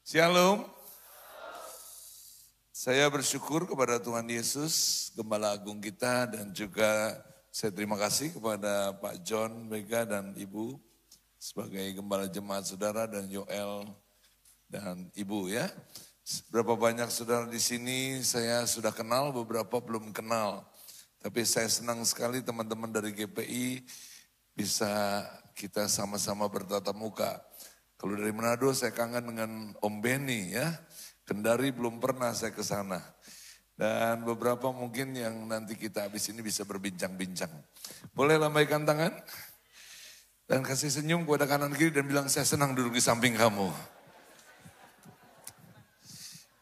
Shalom. Saya bersyukur kepada Tuhan Yesus, Gembala Agung kita, dan juga saya terima kasih kepada Pak John, Mega, dan Ibu sebagai Gembala Jemaat Saudara dan Yoel dan Ibu ya. Berapa banyak saudara di sini saya sudah kenal, beberapa belum kenal. Tapi saya senang sekali teman-teman dari GPI bisa kita sama-sama bertatap muka. Kalau dari Manado saya kangen dengan Om Benny ya. Kendari belum pernah saya ke sana. Dan beberapa mungkin yang nanti kita habis ini bisa berbincang-bincang. Boleh lambaikan tangan? Dan kasih senyum kepada kanan kiri dan bilang saya senang duduk di samping kamu.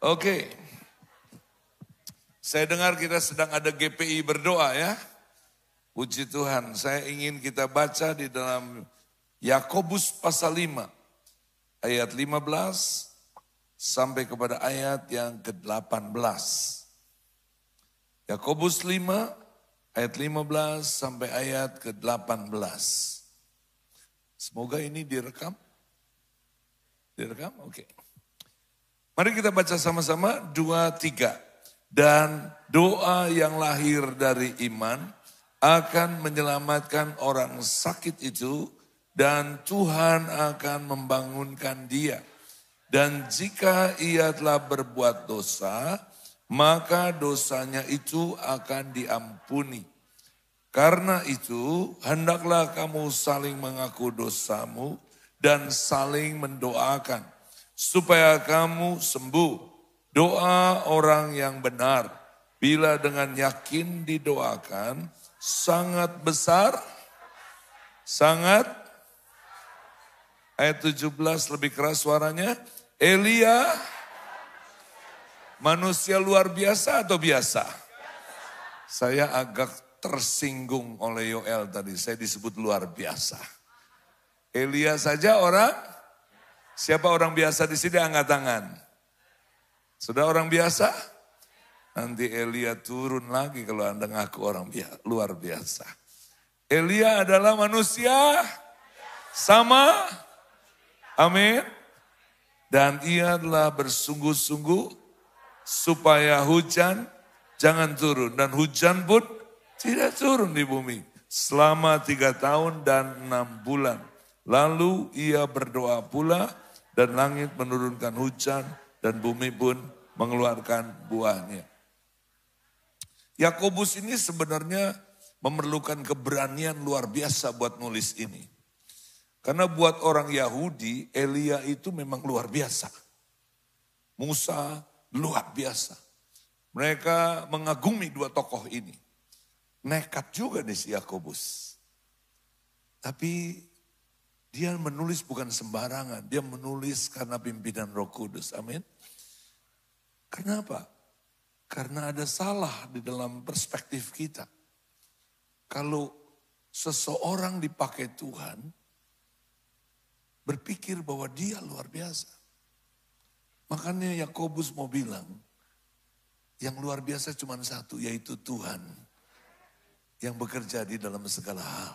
Oke. Saya dengar kita sedang ada GPI berdoa ya. Puji Tuhan, saya ingin kita baca di dalam Yakobus pasal 5. Ayat 15 sampai kepada ayat yang ke-18. Yakobus 5 ayat 15 sampai ayat ke-18. Semoga ini direkam. Direkam? Oke. Mari kita baca sama-sama 2, 3. Dan doa yang lahir dari iman akan menyelamatkan orang sakit itu dan Tuhan akan membangunkan dia. Dan jika ia telah berbuat dosa, maka dosanya itu akan diampuni. Karena itu, hendaklah kamu saling mengaku dosamu dan saling mendoakan, supaya kamu sembuh. Doa orang yang benar, bila dengan yakin didoakan, sangat besar, sangat. Ayat 17 lebih keras suaranya. Elia manusia luar biasa atau biasa? Saya agak tersinggung oleh Yoel tadi. Saya disebut luar biasa. Elia saja orang, siapa orang biasa di sini angkat tangan. Sudah orang biasa? Nanti Elia turun lagi kalau Anda ngaku orang luar biasa. Elia adalah manusia sama. Amin. Dan ia telah bersungguh-sungguh supaya hujan jangan turun. Dan hujan pun tidak turun di bumi. Selama 3 tahun dan 6 bulan. Lalu ia berdoa pula dan langit menurunkan hujan dan bumi pun mengeluarkan buahnya. Yakobus ini sebenarnya memerlukan keberanian luar biasa buat nulis ini. Karena buat orang Yahudi, Elia itu memang luar biasa. Musa luar biasa. Mereka mengagumi 2 tokoh ini. Nekat juga nih si Yakobus. Tapi dia menulis bukan sembarangan. Dia menulis karena pimpinan Roh Kudus. Amin. Kenapa? Karena ada salah di dalam perspektif kita. Kalau seseorang dipakai Tuhan, berpikir bahwa dia luar biasa. Makanya Yakobus mau bilang, yang luar biasa cuma satu, yaitu Tuhan. Yang bekerja di dalam segala hal.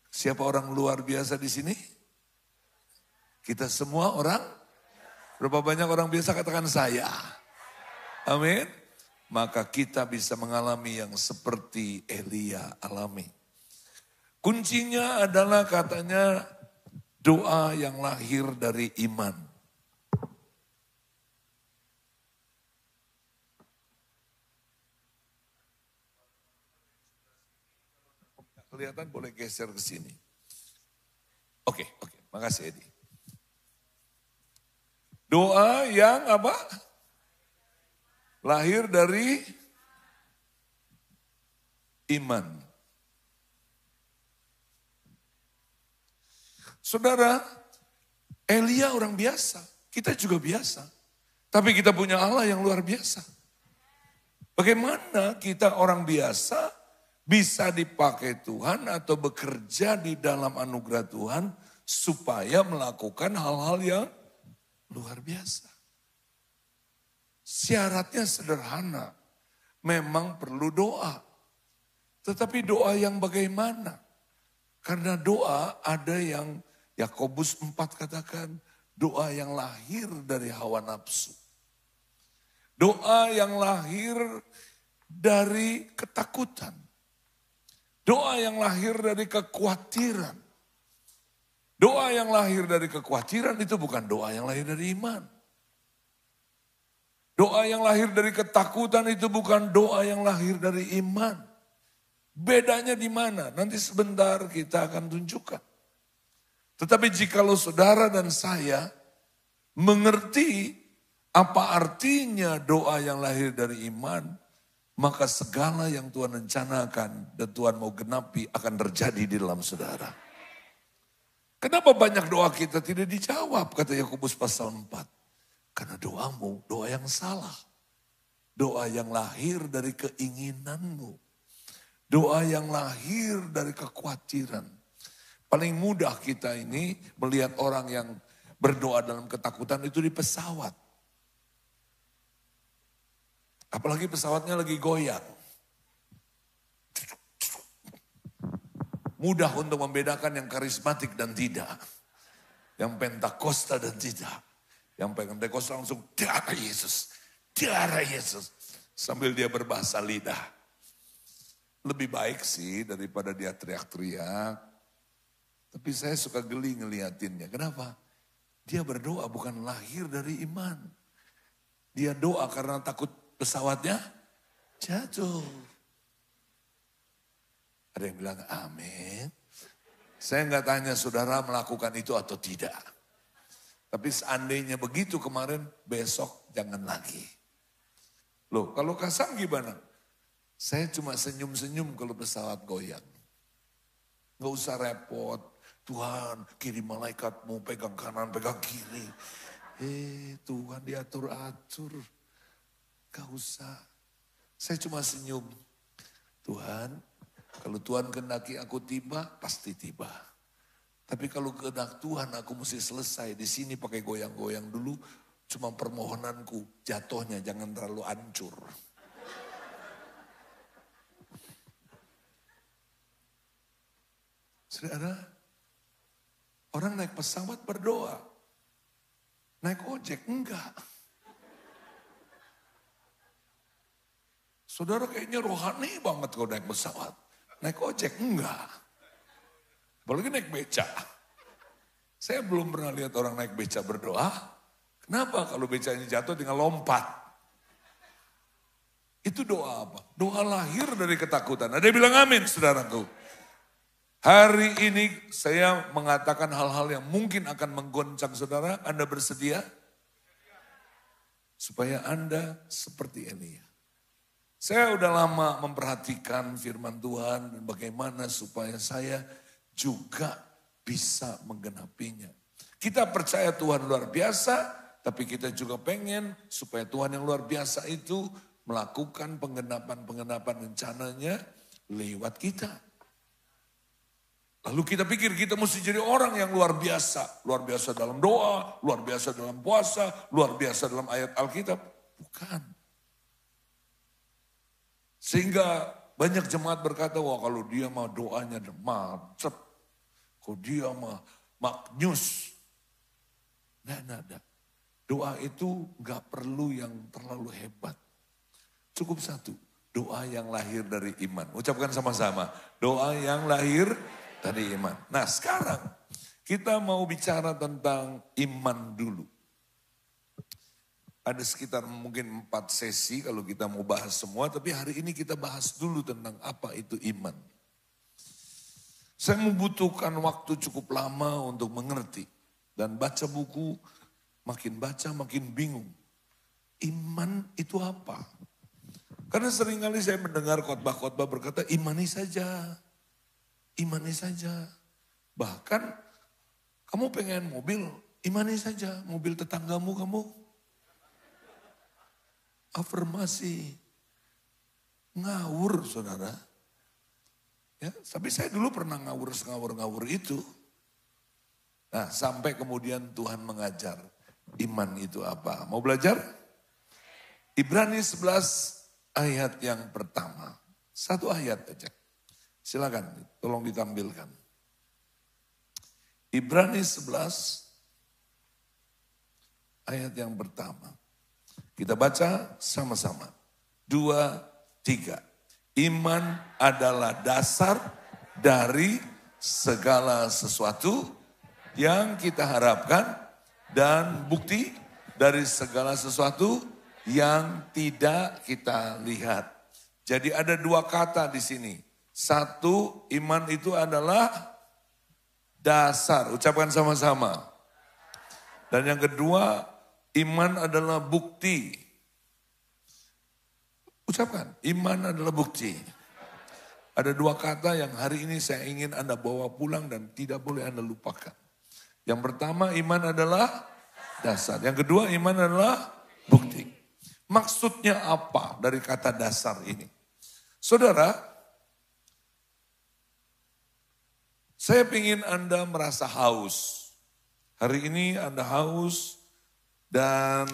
Siapa orang luar biasa di sini? Kita semua orang? Berapa banyak orang biasa katakan saya? Amin. Maka kita bisa mengalami yang seperti Elia alami. Kuncinya adalah katanya doa yang lahir dari iman. Kelihatan boleh geser ke sini. Oke, makasih Edi. Doa yang apa? Lahir dari iman. Saudara, Elia orang biasa, kita juga biasa. Tapi kita punya Allah yang luar biasa. Bagaimana kita orang biasa bisa dipakai Tuhan atau bekerja di dalam anugerah Tuhan supaya melakukan hal-hal yang luar biasa. Syaratnya sederhana, memang perlu doa. Tetapi doa yang bagaimana? Karena doa ada yang Yakobus 4 katakan, Doa yang lahir dari hawa nafsu. Doa yang lahir dari ketakutan. Doa yang lahir dari kekhawatiran. Doa yang lahir dari kekhawatiran itu bukan doa yang lahir dari iman. Doa yang lahir dari ketakutan itu bukan doa yang lahir dari iman. Bedanya di mana? Nanti sebentar kita akan tunjukkan. Tetapi jikalau saudara dan saya mengerti apa artinya doa yang lahir dari iman, maka segala yang Tuhan rencanakan dan Tuhan mau genapi akan terjadi di dalam saudara. Kenapa banyak doa kita tidak dijawab, kata Yakobus pasal 4. Karena doamu, doa yang salah. Doa yang lahir dari keinginanmu. Doa yang lahir dari kekhawatiran. Paling mudah kita ini melihat orang yang berdoa dalam ketakutan itu di pesawat. Apalagi pesawatnya lagi goyang. Mudah untuk membedakan yang karismatik dan tidak. Yang pentakosta dan tidak. Yang Pentakosta langsung darah Yesus, darah Yesus. Sambil dia berbahasa lidah. Lebih baik sih daripada dia teriak-teriak. Tapi saya suka geli ngeliatinnya. Kenapa? Dia berdoa bukan lahir dari iman. Dia doa karena takut pesawatnya jatuh. Ada yang bilang amin. Saya nggak tanya saudara melakukan itu atau tidak. Tapi seandainya begitu kemarin, besok jangan lagi. Loh, kalau Kasang gimana? Saya cuma senyum-senyum kalau pesawat goyang. Gak usah repot. Tuhan, kirim malaikatmu, pegang kanan, pegang kiri. Tuhan diatur-atur. Gak usah. Saya cuma senyum. Tuhan, kalau Tuhan kehendaki aku tiba, pasti tiba. Tapi kalau kehendak Tuhan aku mesti selesai di sini pakai goyang-goyang dulu. Cuma permohonanku jatuhnya jangan terlalu hancur. Saudara, orang naik pesawat berdoa. Naik ojek enggak. Saudara kayaknya rohani banget kalau naik pesawat. Naik ojek enggak. Apalagi naik beca. Saya belum pernah lihat orang naik beca berdoa. Kenapa? Kalau becanya jatuh tinggal lompat. Itu doa apa? Doa lahir dari ketakutan. Ada yang bilang amin, saudaraku. Hari ini saya mengatakan hal-hal yang mungkin akan menggoncang saudara. Anda bersedia? Supaya Anda seperti Elia. Saya udah lama memperhatikan firman Tuhan dan bagaimana supaya saya juga bisa menggenapinya. Kita percaya Tuhan luar biasa, tapi kita juga pengen supaya Tuhan yang luar biasa itu melakukan penggenapan-penggenapan rencananya lewat kita. Lalu kita pikir kita mesti jadi orang yang luar biasa. Luar biasa dalam doa, luar biasa dalam puasa, luar biasa dalam ayat Alkitab. Bukan. Sehingga banyak jemaat berkata, wah kalau dia mah doanya macet. Kalau dia mah maknyus. Nah. Doa itu gak perlu yang terlalu hebat. Cukup satu. Doa yang lahir dari iman. Ucapkan sama-sama. Doa yang lahir dari iman. Nah sekarang kita mau bicara tentang iman dulu. Ada sekitar mungkin 4 sesi kalau kita mau bahas semua. Tapi hari ini kita bahas dulu tentang apa itu iman. Saya membutuhkan waktu cukup lama untuk mengerti. Dan baca buku, makin baca makin bingung. Iman itu apa? Karena seringkali saya mendengar khotbah-khotbah berkata, imani saja. Imani saja. Bahkan kamu pengen mobil, imani saja. Mobil tetanggamu kamu. Afirmasi. Ngawur saudara. Ya, tapi saya dulu pernah ngawur itu. Nah, sampai kemudian Tuhan mengajar iman itu apa. Mau belajar? Ibrani 11 ayat yang pertama. 1 ayat aja. Silakan, tolong ditampilkan. Ibrani 11 ayat yang pertama. Kita baca sama-sama. 2, 3. Iman adalah dasar dari segala sesuatu yang kita harapkan dan bukti dari segala sesuatu yang tidak kita lihat. Jadi ada 2 kata di sini. 1, iman itu adalah dasar. Ucapkan sama-sama. Dan yang kedua, iman adalah bukti. Ucapkan, iman adalah bukti. Ada 2 kata yang hari ini saya ingin Anda bawa pulang dan tidak boleh Anda lupakan. Yang pertama, iman adalah dasar. Yang kedua, iman adalah bukti. Maksudnya apa dari kata dasar ini? Saudara, saya ingin Anda merasa haus. Hari ini Anda haus dan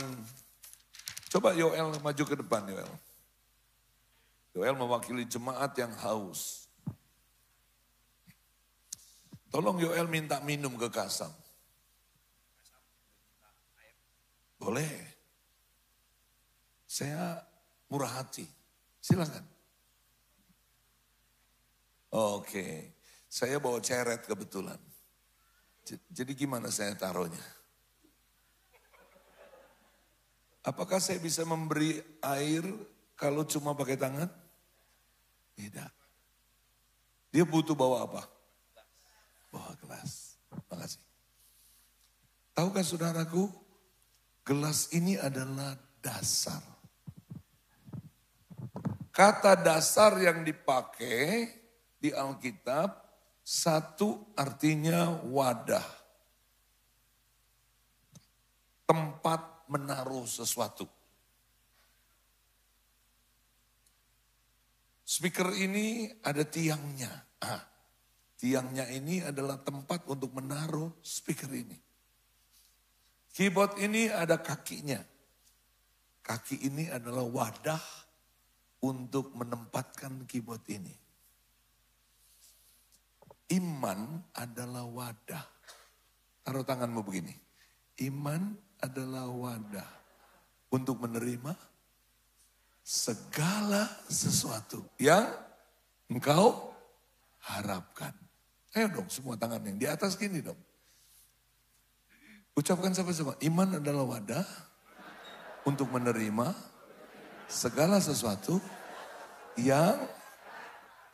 coba Yoel maju ke depan Yoel. Yoel mewakili jemaat yang haus. Tolong Yoel minta minum ke Kasam. Boleh. Saya murah hati. Silakan. Oke. Saya bawa ceret kebetulan. Jadi gimana saya taruhnya? Apakah saya bisa memberi air kalau cuma pakai tangan? Tidak. Dia butuh bawa apa? Bawa gelas. Makasih. Tahukah saudaraku, gelas ini adalah dasar. Kata dasar yang dipakai di Alkitab, 1 artinya wadah. Tempat menaruh sesuatu. Speaker ini ada tiangnya. Tiangnya ini adalah tempat untuk menaruh speaker ini. Keyboard ini ada kakinya. Kaki ini adalah wadah untuk menempatkan keyboard ini. Iman adalah wadah. Taruh tanganmu begini. Iman adalah wadah untuk menerima segala sesuatu yang engkau harapkan. Ayo dong semua tangan yang di atas gini dong. Ucapkan sama-sama. Iman adalah wadah untuk menerima segala sesuatu yang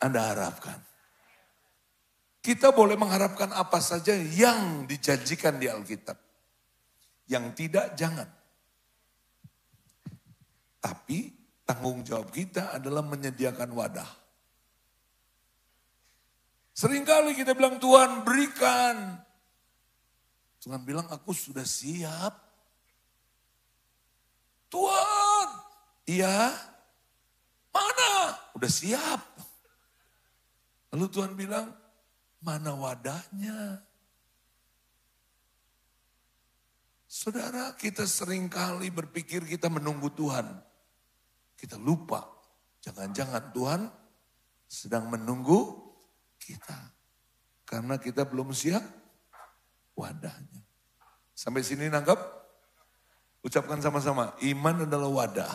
Anda harapkan. Kita boleh mengharapkan apa saja yang dijanjikan di Alkitab. Yang tidak, jangan. Tapi tanggung jawab kita adalah menyediakan wadah. Seringkali kita bilang, Tuhan berikan. Tuhan bilang, aku sudah siap. Tuhan, iya, mana? Udah siap. Lalu Tuhan bilang, mana wadahnya? Saudara, kita seringkali berpikir kita menunggu Tuhan. Kita lupa, jangan-jangan Tuhan sedang menunggu kita. Karena kita belum siap wadahnya. Sampai sini nangkep? Ucapkan sama-sama, iman adalah wadah.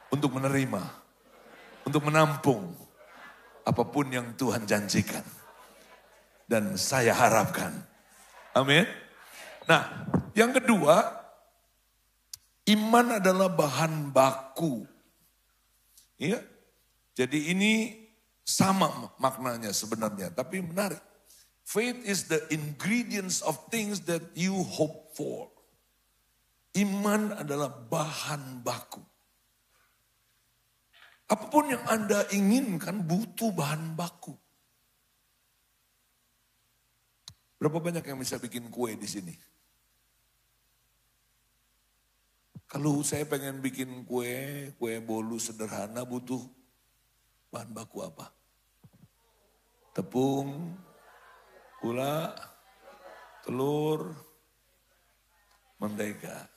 Untuk menerima, untuk menampung apapun yang Tuhan janjikan. Dan saya harapkan. Amin. Nah, yang kedua, iman adalah bahan baku. Ya, jadi ini sama maknanya sebenarnya, tapi menarik. Faith is the ingredients of things that you hope for. Iman adalah bahan baku. Apapun yang Anda inginkan butuh bahan baku. Berapa banyak yang bisa bikin kue di sini? Kalau saya pengen bikin kue bolu sederhana butuh bahan baku apa? Tepung, gula, telur, mentega.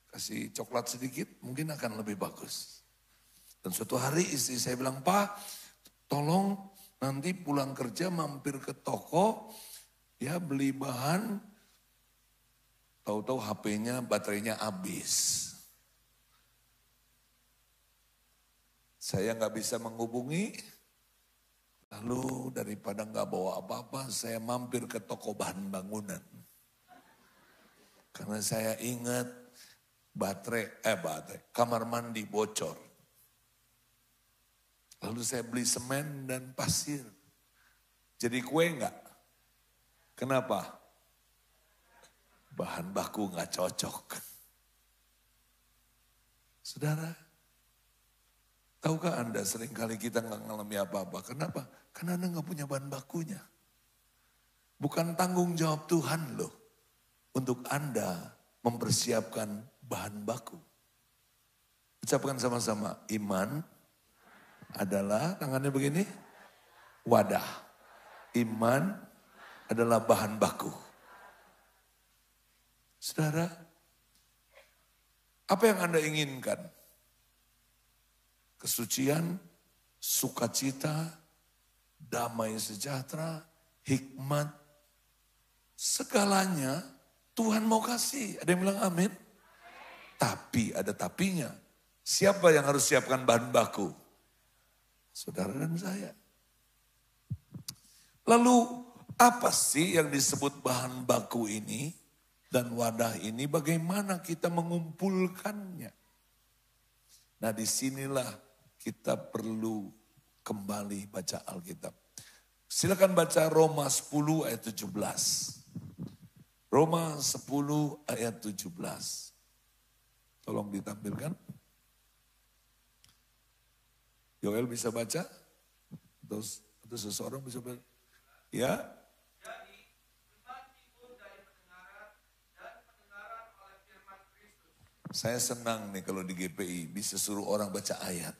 Kasih coklat sedikit mungkin akan lebih bagus. Dan suatu hari istri saya bilang, Pak, tolong nanti pulang kerja mampir ke toko, ya beli bahan, Tahu-tahu HP-nya baterainya habis. Saya nggak bisa menghubungi, lalu daripada nggak bawa apa-apa, saya mampir ke toko bahan bangunan. Karena saya ingat baterai, kamar mandi bocor. Lalu saya beli semen dan pasir. Jadi kue enggak? Kenapa? Bahan baku enggak cocok. Saudara, tahukah Anda seringkali kita enggak ngalami apa-apa? Kenapa? Karena Anda enggak punya bahan bakunya. Bukan tanggung jawab Tuhan loh untuk Anda mempersiapkan bahan baku. Ucapkan sama-sama, iman adalah, tangannya begini, wadah. Iman adalah bahan baku. Saudara, apa yang Anda inginkan? Kesucian, sukacita, damai sejahtera, hikmat, segalanya Tuhan mau kasih. Ada yang bilang amin? Tapi ada tapinya. Siapa yang harus siapkan bahan baku? Saudara dan saya. Lalu apa sih yang disebut bahan baku ini dan wadah ini? Bagaimana kita mengumpulkannya? Nah disinilah kita perlu kembali baca Alkitab. Silakan baca Roma 10 ayat 17. Roma 10 ayat 17. Tolong ditampilkan. Yoel bisa baca? Atau seseorang bisa baca? Ya. Jadi, iman timbul dari pendengaran dan pendengaran oleh firman Kristus. Saya senang nih kalau di GPI bisa suruh orang baca ayat.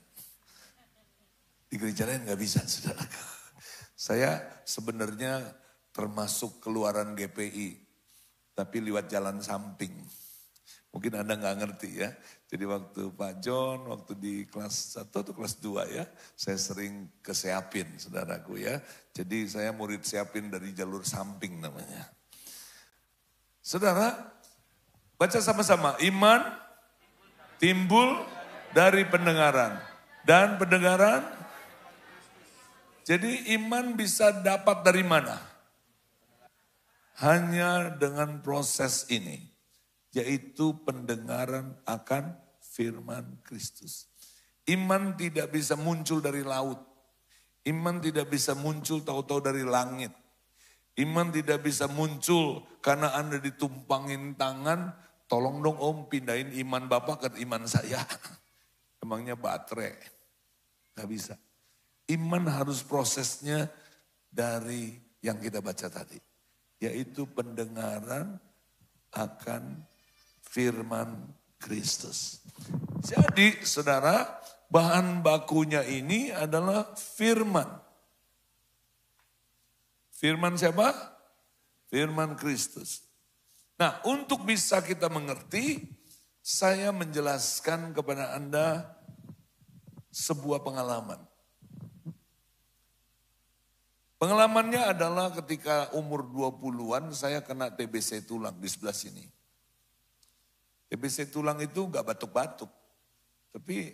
Di gereja lain nggak bisa, saudara. Saya sebenarnya termasuk keluaran GPI, tapi lewat jalan samping. Mungkin Anda nggak ngerti ya. Jadi waktu Pak John, waktu di kelas 1 atau kelas 2 ya, saya sering ke Seapin, saudaraku ya. Jadi saya murid Seapin dari jalur samping namanya. Saudara, baca sama-sama. Iman timbul dari pendengaran. Dan pendengaran, jadi iman bisa dapat dari mana? Hanya dengan proses ini. Yaitu pendengaran akan firman Kristus. Iman tidak bisa muncul dari laut. Iman tidak bisa muncul tahu-tahu dari langit. Iman tidak bisa muncul karena Anda ditumpangin tangan, tolong dong om pindahin iman Bapak ke iman saya. Emangnya baterai. Gak bisa. Iman harus prosesnya dari yang kita baca tadi. Yaitu pendengaran akan firman Kristus. Jadi saudara, bahan bakunya ini adalah firman. Firman siapa? Firman Kristus. Nah, untuk bisa kita mengerti, saya menjelaskan kepada Anda sebuah pengalaman. Pengalamannya adalah ketika umur 20-an saya kena TBC tulang di sebelah sini. TBC tulang itu gak batuk-batuk, tapi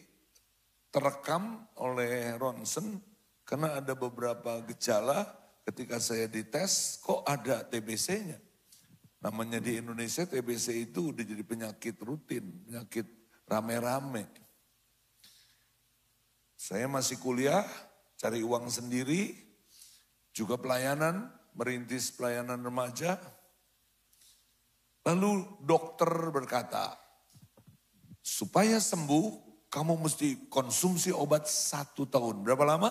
terekam oleh ronsen karena ada beberapa gejala ketika saya dites kok ada TBC-nya. Namanya di Indonesia TBC itu udah jadi penyakit rutin, penyakit rame-rame. Saya masih kuliah, cari uang sendiri, juga pelayanan, merintis pelayanan remaja. Lalu dokter berkata, supaya sembuh kamu mesti konsumsi obat 1 tahun. Berapa lama?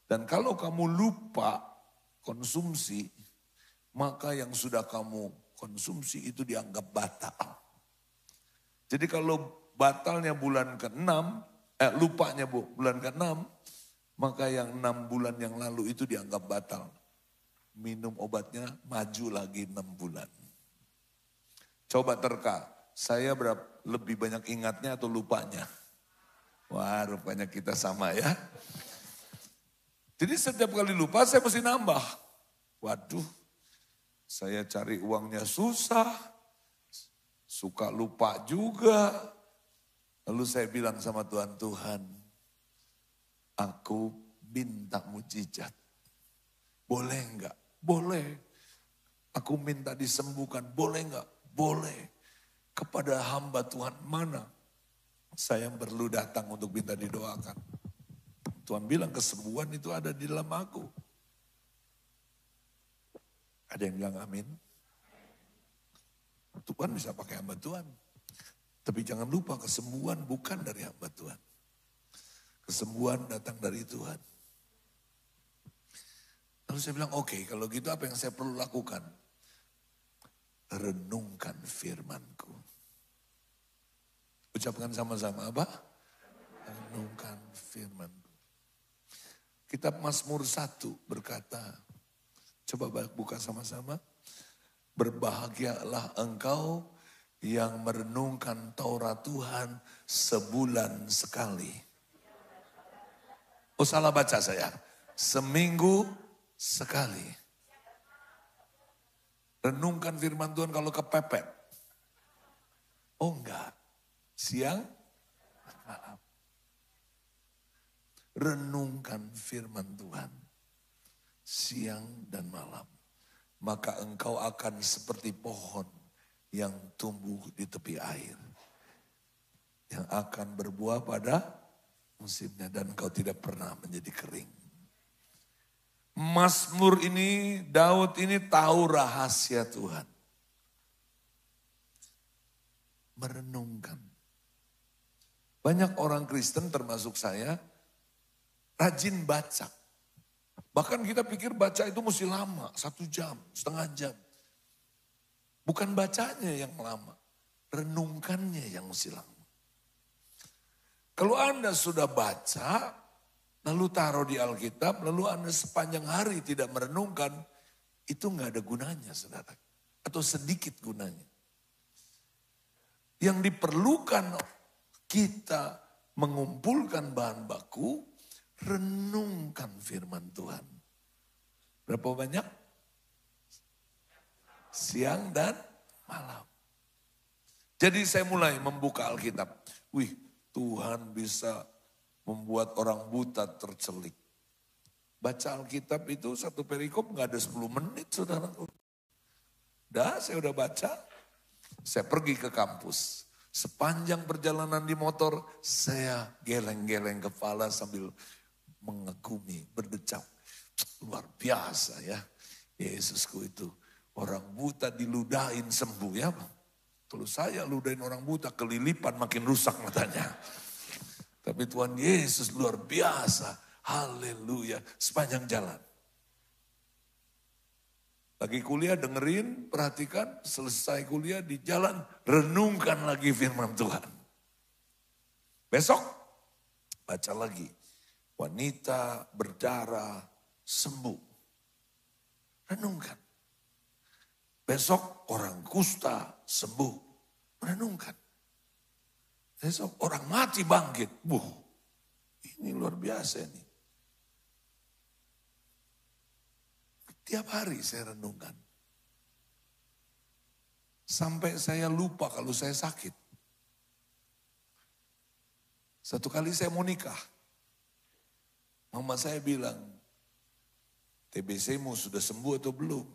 Dan kalau kamu lupa konsumsi, maka yang sudah kamu konsumsi itu dianggap batal. Jadi kalau batalnya bulan ke-6, lupanya bulan ke-6, maka yang 6 bulan yang lalu itu dianggap batal. Minum obatnya maju lagi 6 bulan. Coba terka, saya lebih banyak ingatnya atau lupanya? Wah, rupanya kita sama ya. Jadi setiap kali lupa saya mesti nambah. Waduh, saya cari uangnya susah, suka lupa juga. Lalu saya bilang sama Tuhan, Tuhan, aku minta mujizat. Boleh enggak? Boleh. Aku minta disembuhkan, boleh enggak? Boleh. Kepada hamba Tuhan mana saya perlu datang untuk minta didoakan. Tuhan bilang kesembuhan itu ada di dalam aku. Ada yang bilang amin? Tuhan bisa pakai hamba Tuhan. Tapi jangan lupa kesembuhan bukan dari hamba Tuhan. Kesembuhan datang dari Tuhan. Lalu saya bilang, oke, kalau gitu apa yang saya perlu lakukan? Renungkan firman-Ku. Ucapkan sama-sama apa? Renungkan firman-Ku. Kitab Mazmur 1 berkata, coba buka sama-sama. Berbahagialah engkau yang merenungkan Taurat Tuhan sebulan sekali. Oh salah baca saya. Seminggu sekali. Renungkan firman Tuhan kalau kepepet. Oh enggak. Siang, malam. Renungkan firman Tuhan. Siang dan malam. Maka engkau akan seperti pohon yang tumbuh di tepi air. Yang akan berbuah pada musimnya dan engkau tidak pernah menjadi kering. Mazmur ini, Daud ini tahu rahasia Tuhan. Merenungkan. Banyak orang Kristen termasuk saya, rajin baca. Bahkan kita pikir baca itu mesti lama, 1 jam, setengah jam. Bukan bacanya yang lama, renungkannya yang mesti lama. Kalau Anda sudah baca, lalu taruh di Alkitab, lalu Anda sepanjang hari tidak merenungkan, itu nggak ada gunanya, saudara. Atau sedikit gunanya. Yang diperlukan kita mengumpulkan bahan baku, renungkan firman Tuhan. Berapa banyak? Siang dan malam. Jadi saya mulai membuka Alkitab. Wih, Tuhan bisa membuat orang buta tercelik. Baca Alkitab itu satu perikop nggak ada 10 menit, saudaraku. Saya udah baca. Saya pergi ke kampus. Sepanjang perjalanan di motor, saya geleng-geleng kepala sambil mengagumi, berdecap. Luar biasa ya, Yesusku itu. Orang buta diludahin sembuh ya. Kalau saya ludahin orang buta, kelilipan makin rusak matanya. Tapi Tuhan Yesus luar biasa. Haleluya. Sepanjang jalan. Lagi kuliah dengerin, perhatikan. Selesai kuliah di jalan, renungkan lagi firman Tuhan. Besok, baca lagi. Wanita berdarah sembuh. Renungkan. Besok orang kusta sembuh. Renungkan. Besok orang mati bangkit. Ini luar biasa ini. Tiap hari saya renungkan. Sampai saya lupa kalau saya sakit. Satu kali saya mau nikah. Mama saya bilang, TBC-mu sudah sembuh atau belum?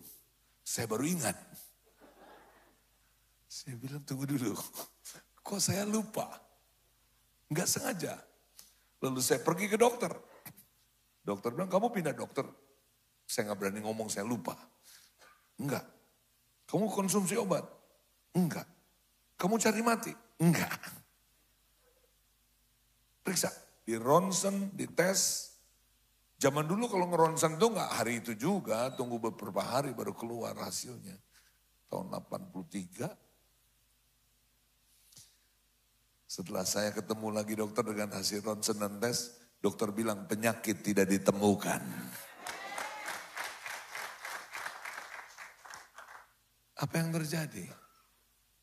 Saya baru ingat. Saya bilang tunggu dulu. Kok saya lupa? Enggak sengaja. Lalu saya pergi ke dokter. Dokter bilang kamu pindah dokter. Saya nggak berani ngomong saya lupa. Enggak. Kamu konsumsi obat? Enggak. Kamu cari mati? Enggak. Periksa. Di ronsen, di tes. Zaman dulu kalau ngeronsen tuh nggak hari itu juga, tunggu beberapa hari baru keluar hasilnya. Tahun 83. Setelah saya ketemu lagi dokter dengan hasil ronsen dan tes, dokter bilang penyakit tidak ditemukan. Apa yang terjadi?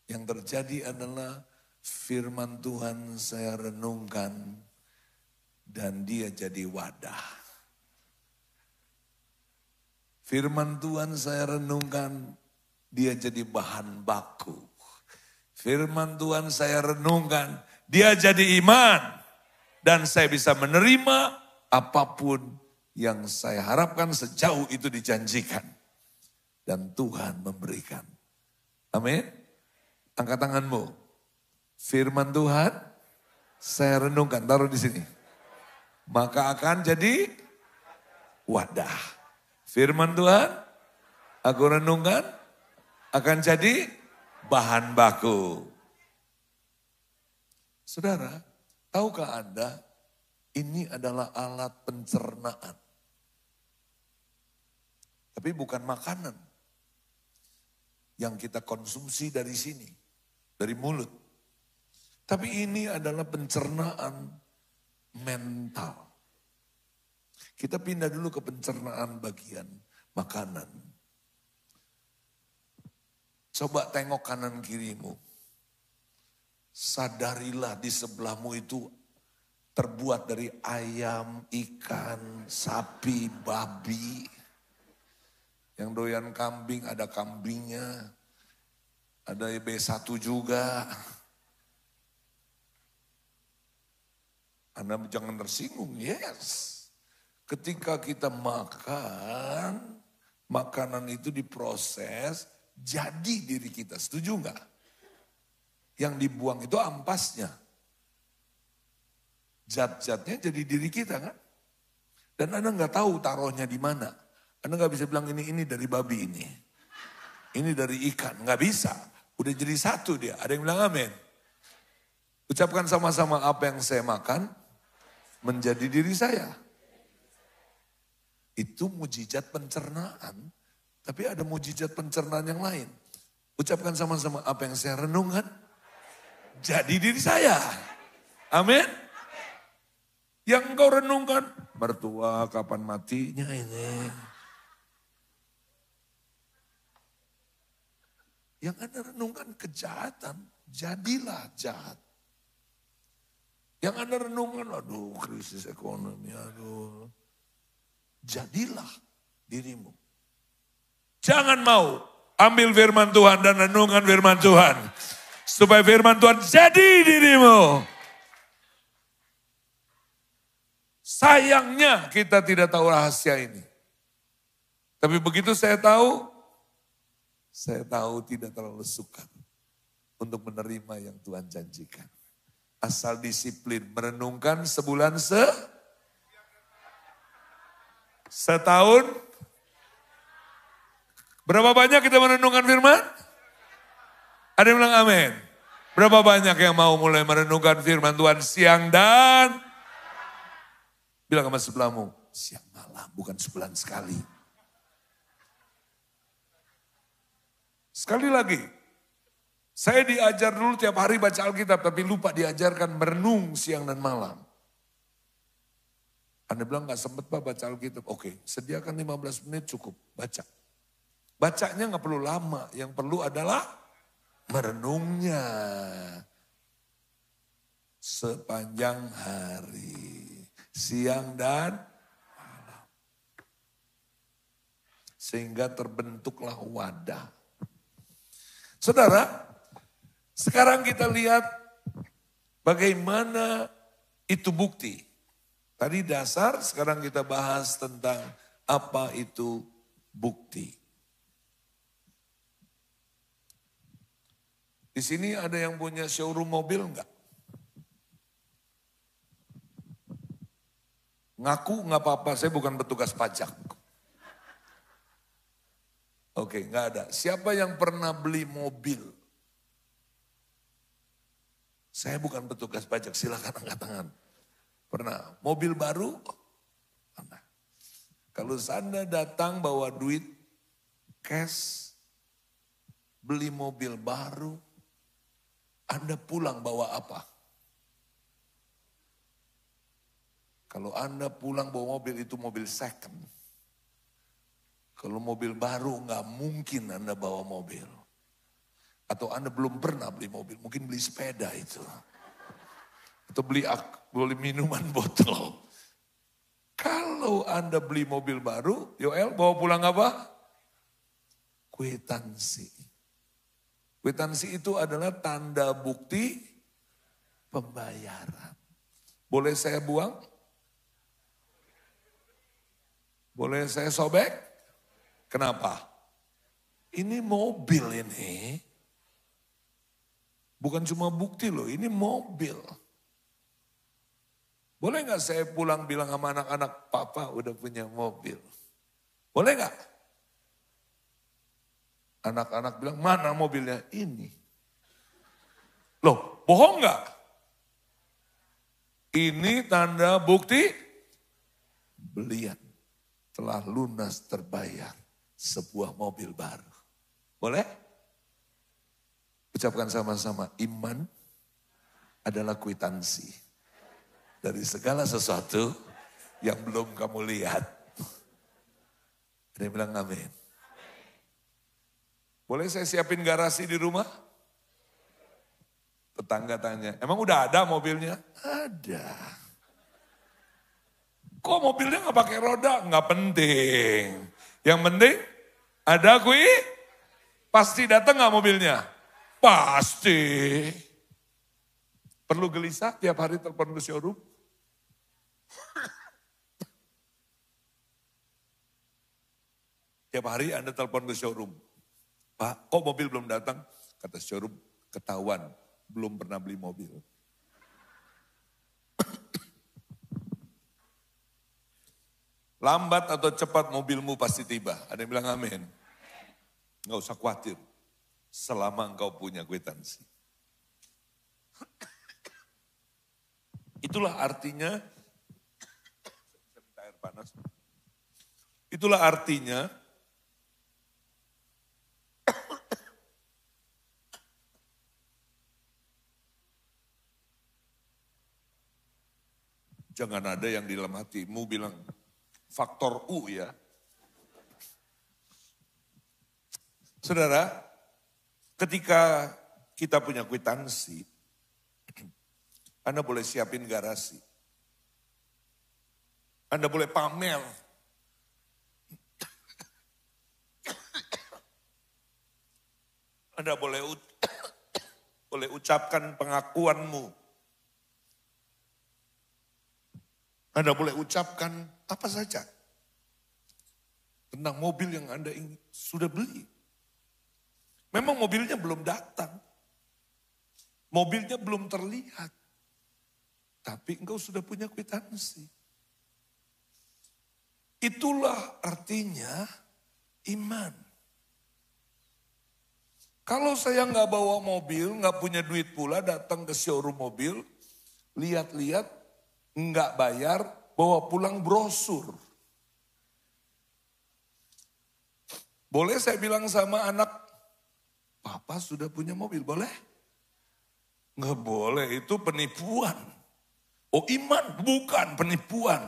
Yang terjadi adalah firman Tuhan saya renungkan dan dia jadi wadah. Firman Tuhan saya renungkan, dia jadi bahan baku. Firman Tuhan saya renungkan, dia jadi iman. Dan saya bisa menerima apapun yang saya harapkan sejauh itu dijanjikan. Dan Tuhan memberikan. Amin. Angkat tanganmu. Firman Tuhan saya renungkan, taruh di sini. Maka akan jadi wadah. Firman Tuhan aku renungkan akan jadi bahan baku. Saudara, tahukah Anda ini adalah alat pencernaan. Tapi bukan makanan yang kita konsumsi dari sini, dari mulut. Tapi ini adalah pencernaan mental. Kita pindah dulu ke pencernaan bagian makanan. Coba tengok kanan kirimu. Sadarilah di sebelahmu itu terbuat dari ayam, ikan, sapi, babi. Yang doyan kambing ada kambingnya. Ada B1 juga. Anda jangan tersinggung, yes. Ketika kita makan, makanan itu diproses, jadi diri kita. Setuju enggak? Yang dibuang itu ampasnya. Zat-zatnya jadi diri kita kan. Dan Anda enggak tahu taruhnya di mana. Anda enggak bisa bilang ini dari babi ini. Ini dari ikan, enggak bisa. Udah jadi satu dia. Ada yang bilang amin. Ucapkan sama-sama apa yang saya makan menjadi diri saya. Itu mujizat pencernaan. Tapi ada mujizat pencernaan yang lain. Ucapkan sama-sama apa yang saya renungkan. Jadi diri saya. Amin. Yang engkau renungkan. Mertua kapan matinya ini. Yang Anda renungkan kejahatan. Jadilah jahat. Yang Anda renungkan. Aduh krisis ekonomi. Aduh. Jadilah dirimu. Jangan mau ambil firman Tuhan dan renungan firman Tuhan. Supaya firman Tuhan jadi dirimu. Sayangnya kita tidak tahu rahasia ini. Tapi begitu saya tahu tidak terlalu suka untuk menerima yang Tuhan janjikan. Asal disiplin merenungkan sebulan setahun. Berapa banyak kita merenungkan firman? Ada yang bilang amin. Berapa banyak yang mau mulai merenungkan firman Tuhan siang dan bilang sama sebelahmu, siang malam bukan sebulan sekali. Sekali lagi, saya diajar dulu tiap hari baca Alkitab tapi lupa diajarkan merenung siang dan malam. Anda bilang gak sempat Pak baca Alkitab. Oke, sediakan 15 menit cukup, baca. Bacanya gak perlu lama, yang perlu adalah merenungnya. Sepanjang hari, siang dan malam. Sehingga terbentuklah wadah. Saudara, sekarang kita lihat bagaimana itu bukti. Tadi dasar, sekarang kita bahas tentang apa itu bukti. Di sini ada yang punya showroom mobil enggak? Ngaku enggak apa-apa, saya bukan petugas pajak. Oke, enggak ada. Siapa yang pernah beli mobil? Saya bukan petugas pajak, silakan angkat tangan. Pernah. Mobil baru? Pernah. Kalau Anda datang bawa duit cash, beli mobil baru, Anda pulang bawa apa? Kalau Anda pulang bawa mobil itu mobil second. Kalau mobil baru nggak mungkin Anda bawa mobil. Atau Anda belum pernah beli mobil, mungkin beli sepeda itu. Atau beli minuman botol. Kalau Anda beli mobil baru, Yoel bawa pulang apa? Kwitansi. Kwitansi itu adalah tanda bukti pembayaran. Boleh saya buang? Boleh saya sobek? Kenapa? Ini mobil ini. Bukan cuma bukti loh, ini mobil. Boleh nggak saya pulang bilang sama anak-anak, papa udah punya mobil? Boleh nggak? Anak-anak bilang, mana mobilnya? Ini. Loh, bohong nggak? Ini tanda bukti belian telah lunas terbayar sebuah mobil baru. Boleh? Ucapkan sama-sama, iman adalah kwitansi dari segala sesuatu yang belum kamu lihat. Ada yang bilang amin. Boleh saya siapin garasi di rumah? Tetangga tanya, emang udah ada mobilnya? Ada. Kok mobilnya gak pakai roda? Gak penting. Yang penting ada pasti datang gak mobilnya? Pasti. Perlu gelisah tiap hari telepon ke showroom? Tiap hari Anda telepon ke showroom. Pak, kok mobil belum datang? Kata showroom, ketahuan. Belum pernah beli mobil. Lambat atau cepat mobilmu pasti tiba. Ada yang bilang amin. Nggak usah khawatir. Selama engkau punya kwitansi. Itulah artinya. Air panas. Itulah artinya. Jangan ada yang di dalam hatimu bilang, faktor U ya. Saudara, ketika kita punya kwitansi, Anda boleh siapin garasi. Anda boleh pamer. Anda boleh ucapkan pengakuanmu. Anda boleh ucapkan apa saja tentang mobil yang Anda sudah beli. Memang mobilnya belum datang. Mobilnya belum terlihat. Tapi engkau sudah punya kwitansi. Itulah artinya iman. Kalau saya nggak bawa mobil, nggak punya duit pula, datang ke showroom mobil, lihat-lihat, nggak bayar, bawa pulang brosur. Boleh saya bilang sama anak, papa sudah punya mobil, boleh? Nggak boleh, itu penipuan. Oh iman, bukan penipuan.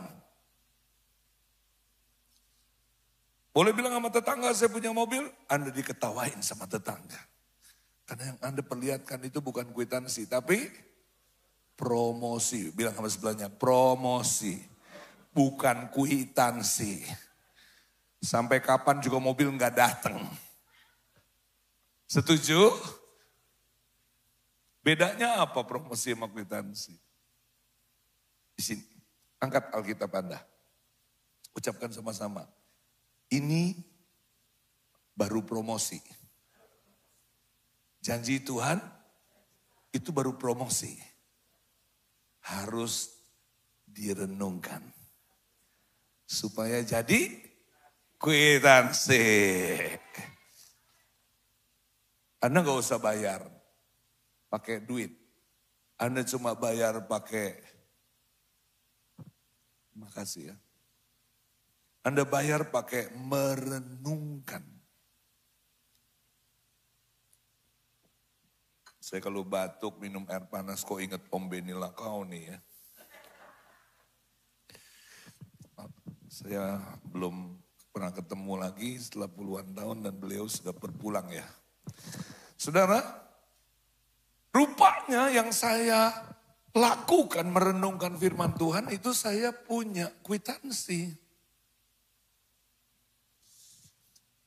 Boleh bilang sama tetangga saya punya mobil, Anda diketawain sama tetangga. Karena yang Anda perlihatkan itu bukan kwitansi, tapi promosi. Bilang sama sebelahnya, promosi. Bukan kwitansi. Sampai kapan juga mobil nggak datang. Setuju? Bedanya apa promosi sama kwitansi? Di sini, angkat Alkitab Anda. Ucapkan sama-sama. Ini baru promosi. Janji Tuhan itu baru promosi. Harus direnungkan. Supaya jadi kwitansi. Anda gak usah bayar pakai duit. Anda cuma bayar pakai, makasih ya. Anda bayar pakai merenungkan. Saya kalau batuk minum air panas kok inget Om Beni Lakau nih ya. Saya belum pernah ketemu lagi setelah puluhan tahun dan beliau sudah berpulang ya. Saudara, rupanya yang saya lakukan merenungkan firman Tuhan itu saya punya kwitansi.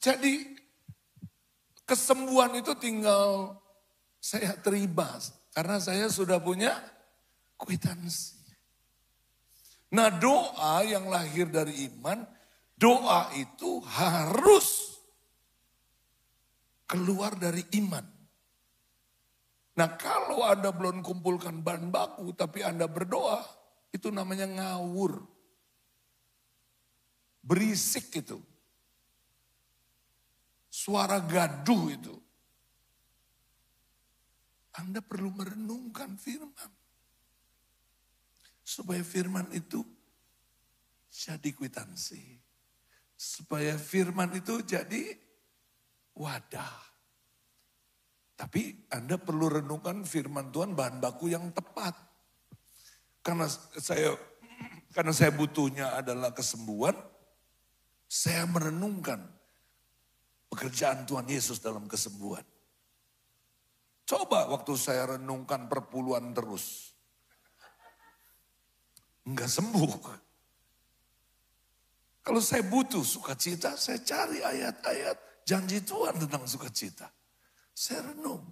Jadi kesembuhan itu tinggal Saya terima karena saya sudah punya kwitansi. Nah, doa yang lahir dari iman, doa itu harus keluar dari iman. Nah, kalau Anda belum kumpulkan bahan baku tapi Anda berdoa, itu namanya ngawur. Berisik itu. Suara gaduh itu. Anda perlu merenungkan firman. Supaya firman itu jadi kwitansi. Supaya firman itu jadi wadah. Tapi Anda perlu renungkan firman Tuhan bahan baku yang tepat. Karena saya butuhnya adalah kesembuhan, saya merenungkan pekerjaan Tuhan Yesus dalam kesembuhan. Coba waktu saya renungkan perpuluhan terus. Enggak sembuh. Kalau saya butuh sukacita, saya cari ayat-ayat janji Tuhan tentang sukacita. Saya renung.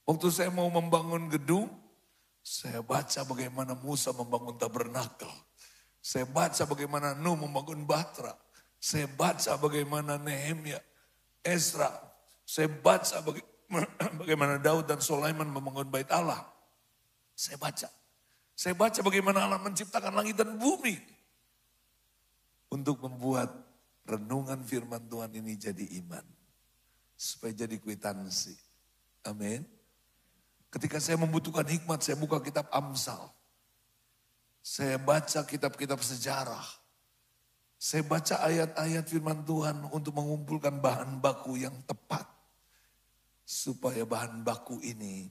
Waktu saya mau membangun gedung, saya baca bagaimana Musa membangun tabernakel. Saya baca bagaimana Nuh membangun Batra. Saya baca bagaimana Nehemia, Ezra. Saya baca bagaimana Daud dan Sulaiman membangun bait Allah. Saya baca. Saya baca bagaimana Allah menciptakan langit dan bumi. Untuk membuat renungan firman Tuhan ini jadi iman. Supaya jadi kwitansi. Amin. Ketika saya membutuhkan hikmat, saya buka kitab Amsal. Saya baca kitab-kitab sejarah. Saya baca ayat-ayat firman Tuhan untuk mengumpulkan bahan baku yang tepat. Supaya bahan baku ini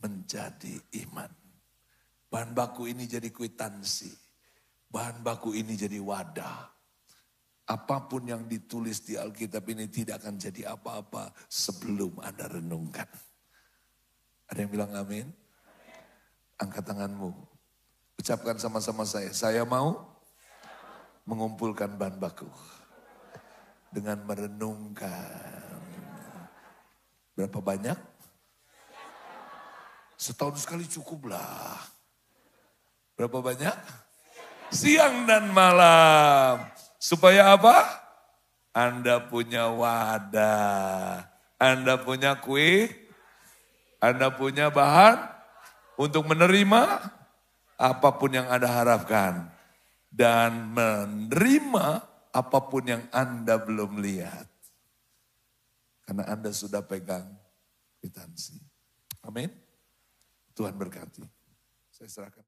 menjadi iman. Bahan baku ini jadi kwitansi. Bahan baku ini jadi wadah. Apapun yang ditulis di Alkitab ini tidak akan jadi apa-apa sebelum Anda renungkan. Ada yang bilang amin? Angkat tanganmu. Ucapkan sama-sama saya mau mengumpulkan bahan baku. Dengan merenungkan. Berapa banyak? Setahun sekali cukuplah. Berapa banyak? Siang dan malam. Supaya apa? Anda punya wadah. Anda punya Anda punya bahan untuk menerima apapun yang Anda harapkan. Dan menerima apapun yang Anda belum lihat. Karena Anda sudah pegang kwitansi. Amin. Tuhan berkati. Saya serahkan.